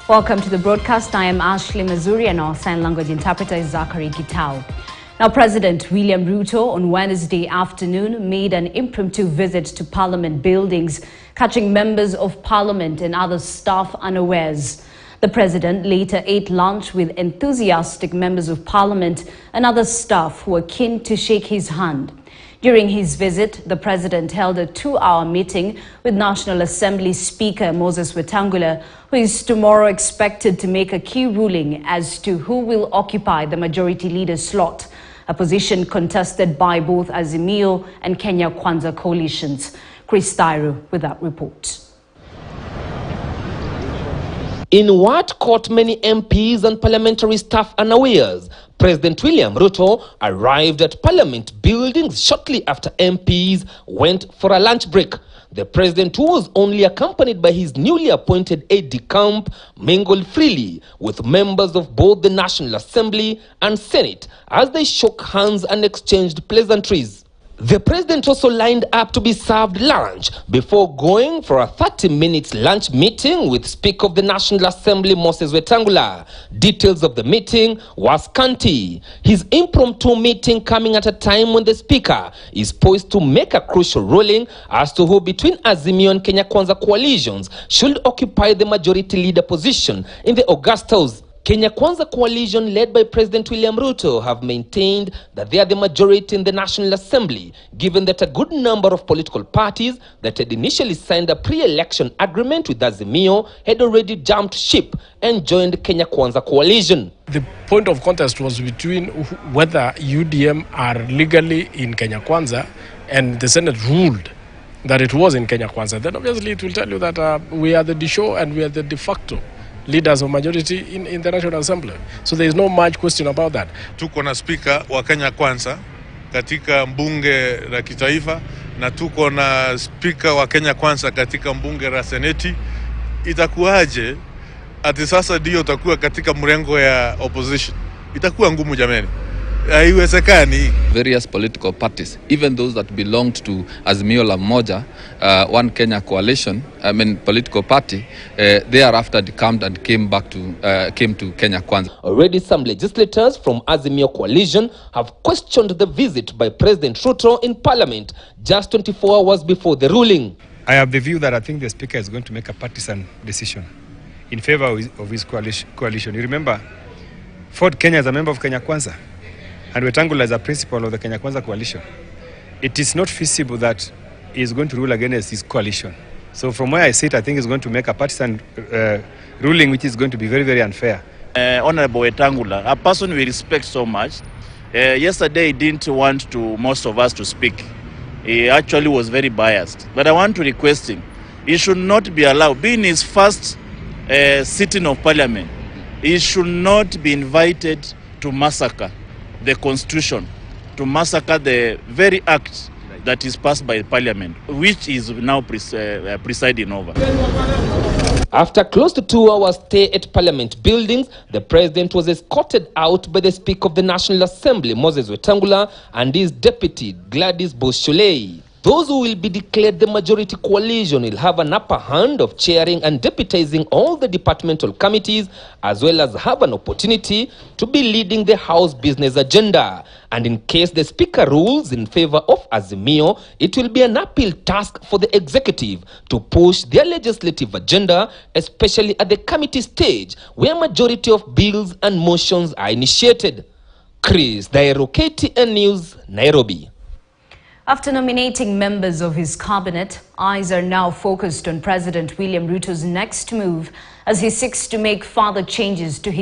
Welcome to the broadcast. I am Ashley Mazuri and our sign language interpreter is Zachary Gitao. Now, President William Ruto on Wednesday afternoon made an impromptu visit to Parliament buildings, catching members of Parliament and other staff unawares. The President later ate lunch with enthusiastic members of Parliament and other staff who were keen to shake his hand. During his visit, the President held a 2-hour meeting with National Assembly Speaker Moses Wetangula, who is tomorrow expected to make a key ruling as to who will occupy the majority leader slot, a position contested by both Azimio and Kenya Kwanza coalitions. Chris Tyro with that report. In what caught many MPs and parliamentary staff unawares, President William Ruto arrived at Parliament buildings shortly after MPs went for a lunch break. The President, who was only accompanied by his newly appointed aide-de-camp, mingled freely with members of both the National Assembly and Senate as they shook hands and exchanged pleasantries. The President also lined up to be served lunch before going for a 30-minute lunch meeting with Speaker of the National Assembly Moses Wetangula. Details of the meeting were scanty. His impromptu meeting coming at a time when the Speaker is poised to make a crucial ruling as to who between Azimio and Kenya Kwanza coalitions should occupy the majority leader position in the August House. Kenya Kwanza coalition led by President William Ruto have maintained that they are the majority in the National Assembly, given that a good number of political parties that had initially signed a pre-election agreement with Azimio had already jumped ship and joined Kenya Kwanza coalition. The point of contest was between whether UDM are legally in Kenya Kwanza, and the Senate ruled that it was in Kenya Kwanza. Then obviously it will tell you that we are the de jure and we are the de facto leaders of majority in the National Assembly. So there is no much question about that. Tuko na speaker wa Kenya Kwanza katika mbunge la kitaifa na tuko na speaker wa Kenya Kwanza katika mbunge la seneti. Itakuwaje ati sasa ndio utakuwa katika mrengo ya opposition? Itakuwa ngumu jamani. Haiwezekani. Various political parties, even those that belonged to Azimio la Moja, One Kenya coalition, political party, thereafter decamped and came to Kenya Kwanza. Already some legislators from Azimio coalition have questioned the visit by President Ruto in Parliament just 24 hours before the ruling. I have the view that I think the Speaker is going to make a partisan decision in favor of his coalition. You remember, Ford Kenya is a member of Kenya Kwanza, and Wetangula is a principal of the Kenya Kwanza coalition. It is not feasible that he is going to rule against his coalition. So from where I sit, I think he's going to make a partisan ruling, which is going to be very, very unfair. Honorable Wetangula, a person we respect so much, yesterday he didn't want most of us to speak. He actually was very biased. But I want to request him, he should not be allowed, being his first sitting of parliament, he should not be invited to massacre the constitution, to massacre the very act that is passed by parliament, which is now presiding over. After close to 2 hours stay at Parliament buildings, the President was escorted out by the Speaker of the National Assembly, Moses Wetangula, and his deputy, Gladys Bosholei. Those who will be declared the majority coalition will have an upper hand of chairing and deputizing all the departmental committees, as well as have an opportunity to be leading the House business agenda. And in case the Speaker rules in favor of Azimio, it will be an uphill task for the executive to push their legislative agenda, especially at the committee stage, where majority of bills and motions are initiated. Chris Tyro, KTN News, Nairobi. After nominating members of his cabinet, eyes are now focused on President William Ruto's next move as he seeks to make further changes to his